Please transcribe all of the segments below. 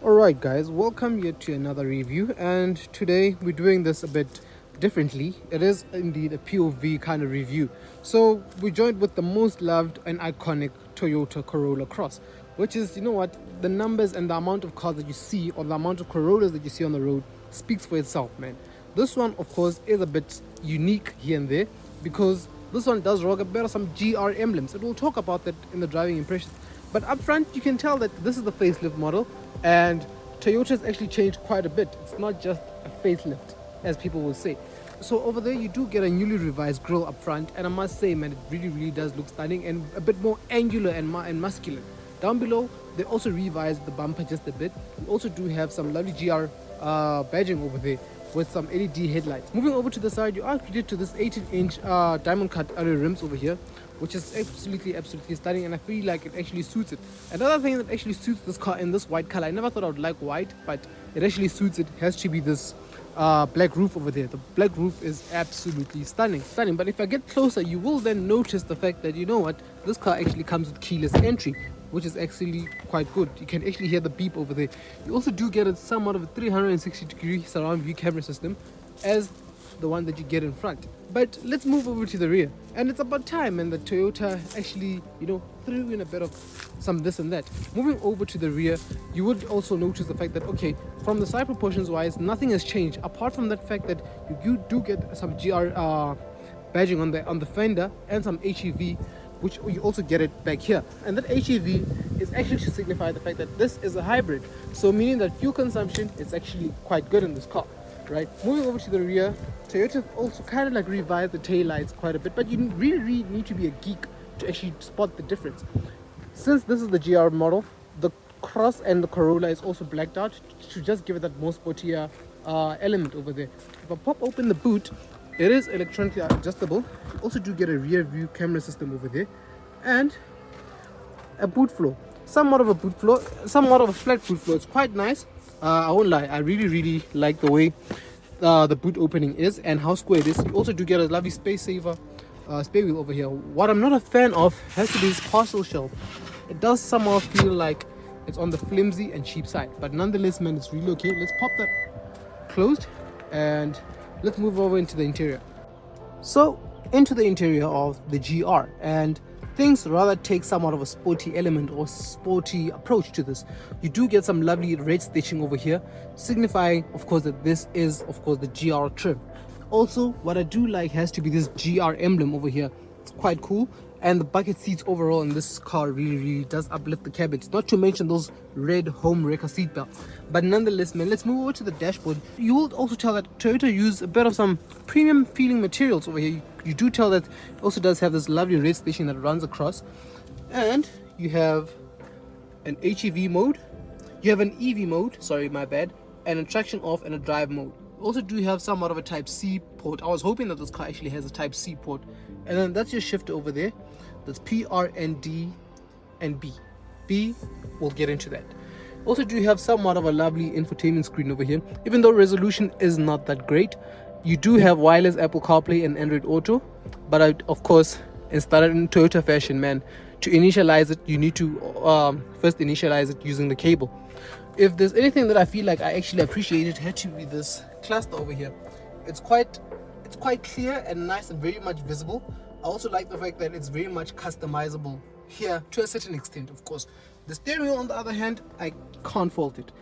Alright guys, welcome yet to another review, and today we're doing this a bit differently. It is indeed a POV kind of review. So we joined with the most loved and iconic Toyota Corolla Cross, which is, you know what, the numbers and the amount of cars that you see, or the amount of Corollas that you see on the road, speaks for itself, man. This one of course is a bit unique here and there, because this one does rock a bit of some GR emblems, and we'll talk about that in the driving impressions. But up front you can tell that this is the facelift model, and Toyota has actually changed quite a bit. It's not just a facelift as people will say. So over there you do get a newly revised grille up front, and I must say, man, it really does look stunning and a bit more angular and muscular. Down below they also revised the bumper just a bit. We also do have some lovely GR badging over there with some LED headlights. Moving over to the side, you are treated to this 18-inch diamond cut alloy rims over here, which is absolutely stunning, and I feel like it actually suits it. Another thing that actually suits this car in this white color, I never thought I would like white, but it actually suits it, has to be this black roof over there. The black roof is absolutely stunning. But if I get closer, you will then notice the fact that, you know what, this car actually comes with keyless entry, which is actually quite good. You can actually hear the beep over there. You also do get somewhat of a 360-degree surround view camera system as the one that you get in front. But let's move over to the rear, and it's about time and the Toyota actually, you know, threw in a bit of some this and that. Moving over to the rear, you would also notice the fact that, okay, from the side proportions wise, nothing has changed apart from that fact that you do get some GR badging on the fender and some HEV, which you also get it back here. And that HEV is actually to signify the fact that this is a hybrid, so meaning that fuel consumption is actually quite good in this car, right? Moving over to the rear, Toyota also kind of like revised the tail lights quite a bit, but you really need to be a geek to actually spot the difference. Since this is the GR model, the Cross and the Corolla is also blacked out to just give it that more sportier element over there. If I pop open the boot, it is electronically adjustable. You also do get a rear view camera system over there, and a boot floor. Somewhat of a flat boot floor. It's quite nice. I won't lie, I really like the way the boot opening is and how square it is. You also do get a lovely space saver spare wheel over here. What I'm not a fan of has to be this parcel shelf. It does somehow feel like it's on the flimsy and cheap side, but nonetheless, man, it's really okay. Let's pop that closed and let's move over into the interior. So into the interior of the GR, and things rather take somewhat of a sporty element or sporty approach to this. You do get some lovely red stitching over here, signifying of course that this is of course the GR trim. Also, what I do like has to be this GR emblem over here. It's quite cool, and the bucket seats overall in this car really does uplift the cabins, not to mention those red home wrecker seat belts. But nonetheless, man, let's move over to the dashboard. You will also tell that Toyota used a bit of some premium feeling materials over here. You do tell that it also does have this lovely red stitching that runs across, and you have an HEV mode, you have an EV mode, sorry, my bad, and a traction off and a drive mode. You also do have somewhat of a type C port. I was hoping that this car actually has a type C port. And then that's your shifter over there. That's P, R, and D, and B. B, we'll get into that. Also do have somewhat of a lovely infotainment screen over here. Even though resolution is not that great, you do have wireless Apple CarPlay and Android Auto. But of course, in standard in Toyota fashion, man, to initialize it, you need to first initialize it using the cable. If there's anything that I feel like I actually appreciate, it had to be this cluster over here. It's quite clear and nice and very much visible. I also like the fact that it's very much customizable here to a certain extent, of course. The steering wheel, on the other hand, I can't fault it.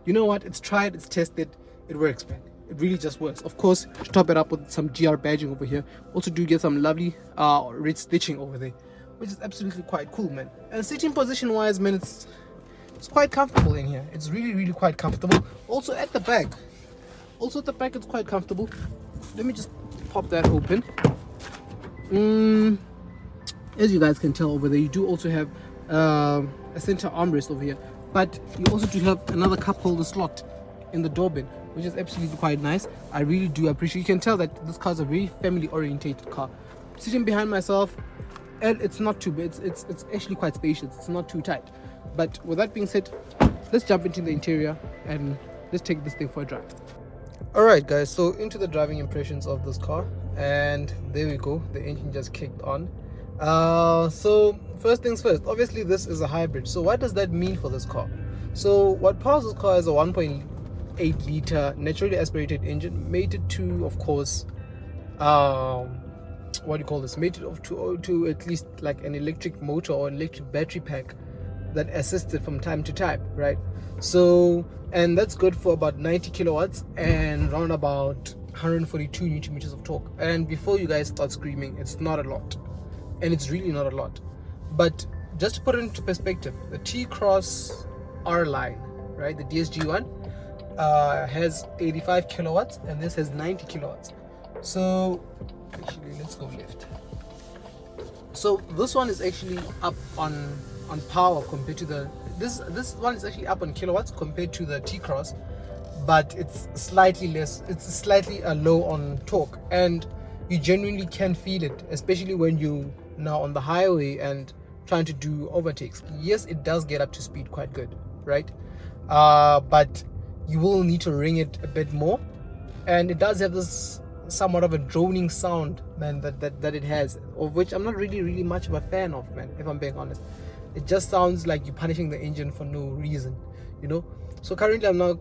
You know what? It's tried, it's tested, it works, man. It really just works. Of course, to top it up with some GR badging over here, also do get some lovely red stitching over there, which is absolutely quite cool, man. And sitting position wise, man, it's quite comfortable in here. It's really quite comfortable. Also at the back it's quite comfortable. Let me just pop that open. As you guys can tell over there, you do also have a center armrest over here, but you also do have another cup holder slot in the door bin, which is absolutely quite nice. I really do appreciate. You can tell that this car is a very family orientated car. Sitting behind myself, and it's not too big. It's actually quite spacious. It's not too tight. But with that being said, let's jump into the interior and let's take this thing for a drive. Alright guys, so into the driving impressions of this car. and there we go, the engine just kicked on. So first things first, obviously this is a hybrid. So what does that mean for this car? So what powers this car is a 1.8 liter naturally aspirated engine, mated to, of course, what do you call this, mated to at least like an electric motor or an electric battery pack that assisted from time to time, right? So, and that's good for about 90 kilowatts and around about 142 newton meters of torque. And before you guys start screaming, it's not a lot, and it's really not a lot. But just to put it into perspective, the T-Cross R line, right, the DSG one, has 85 kilowatts, and this has 90 kilowatts. So actually, let's go left. So this one is actually up on power compared to the this one is actually up on kilowatts compared to the T-Cross, but it's slightly less, it's slightly low on torque, and you genuinely can feel it, especially when you now on the highway and trying to do overtakes. Yes, it does get up to speed quite good, right? But you will need to ring it a bit more, and it does have this somewhat of a droning sound, man, that it has, of which I'm not really much of a fan of, man, if I'm being honest. It just sounds like you're punishing the engine for no reason, you know. So currently I'm now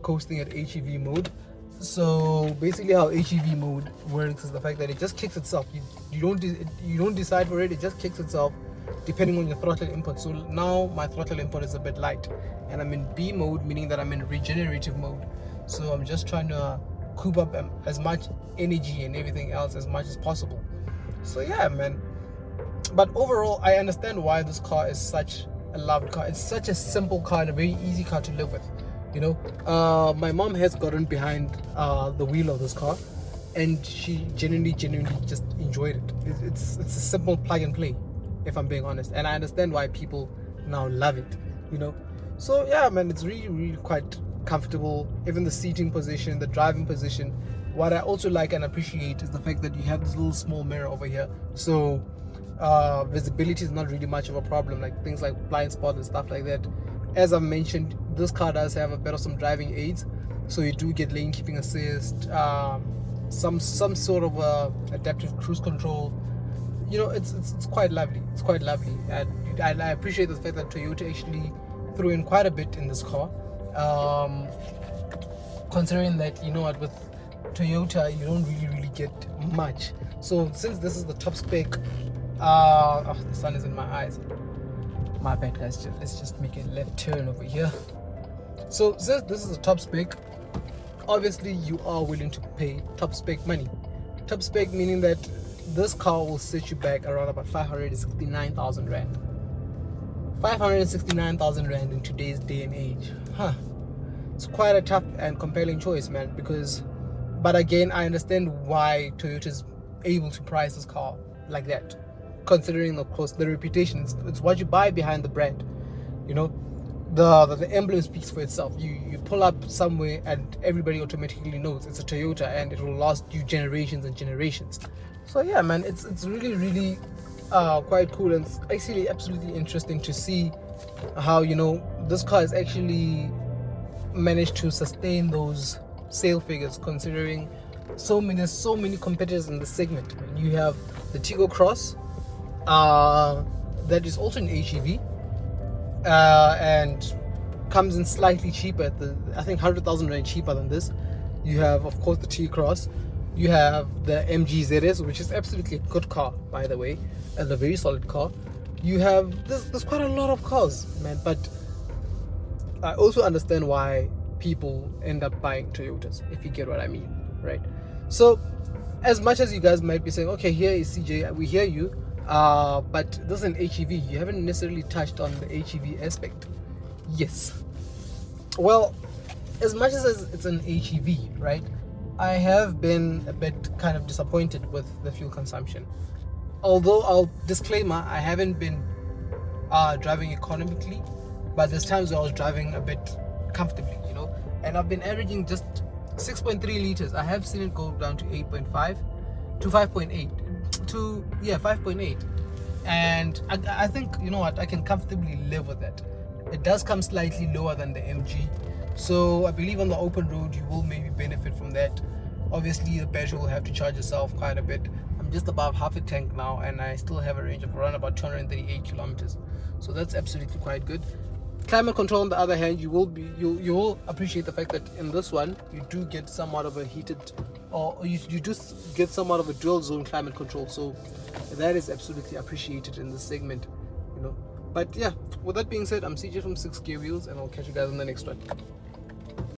coasting at HEV mode. So basically how HEV mode works is the fact that it just kicks itself. You don't decide for it, it just kicks itself depending on your throttle input. So now my throttle input is a bit light, and I'm in B mode, meaning that I'm in regenerative mode. So I'm just trying to coop up as much energy and everything else as much as possible. So yeah, man. But overall, I understand why this car is such a loved car. It's such a simple car and a very easy car to live with, you know. My mom has gotten behind the wheel of this car, and she genuinely just enjoyed it. It's a simple plug and play, if I'm being honest, and I understand why people now love it, you know. So yeah, man, it's really quite comfortable. Even the seating position, the driving position. What I also like and appreciate is the fact that you have this little small mirror over here, so visibility is not really much of a problem, like things like blind spot and stuff like that. As I've mentioned, this car does have a bit of some driving aids, so you do get lane keeping assist, some sort of adaptive cruise control. You know, it's quite lovely. It's quite lovely, and I appreciate the fact that Toyota actually threw in quite a bit in this car, considering that, you know what, with Toyota you don't really get much. So since this is the top spec, oh, the sun is in my eyes, my bad guys, let's just make a left turn over here. So since this is a top spec, obviously you are willing to pay top spec money. Top spec meaning that this car will set you back around about 569,000 rand. 569,000 rand in today's day and age, it's quite a tough and compelling choice, man. But again, I understand why Toyota's able to price this car like that, considering, of course, the reputation. It's what you buy behind the brand, you know. The emblem speaks for itself. You pull up somewhere and everybody automatically knows it's a Toyota, and it will last you generations and generations. So yeah, man, it's really quite cool, and it's actually absolutely interesting to see how, you know, this car has actually managed to sustain those sale figures, considering so many competitors in the segment. You have the T-Cross, that is also an HEV, and comes in slightly cheaper, I think 100,000 rand cheaper than this. You have, of course, the T-Cross. You have the MG ZS, which is absolutely a good car, by the way, and a very solid car. You have there's quite a lot of cars, man. But I also understand why people end up buying Toyotas, if you get what I mean, right? So as much as you guys might be saying, okay, here is CJ, we hear you, but this is an HEV, you haven't necessarily touched on the HEV aspect. Yes, well, as much as it's an HEV, right, I have been a bit kind of disappointed with the fuel consumption. Although, I'll disclaimer, I haven't been driving economically, but there's times where I was driving a bit comfortably, you know, and I've been averaging just 6.3 liters. I have seen it go down to 8.5 to 5.8 to 5.8, and I think, you know what, I can comfortably live with that. It does come slightly lower than the MG, so I believe on the open road you will maybe benefit from that. Obviously the battery will have to charge itself quite a bit. I'm just above half a tank now, and I still have a range of around about 238 kilometers, so that's absolutely quite good. Climate control, on the other hand, you will appreciate the fact that in this one you do get somewhat of a heated, or you just get somewhat of a dual zone climate control, so that is absolutely appreciated in this segment, you know. But yeah, with that being said, I'm CJ from 6K Wheels, and I'll catch you guys on the next one.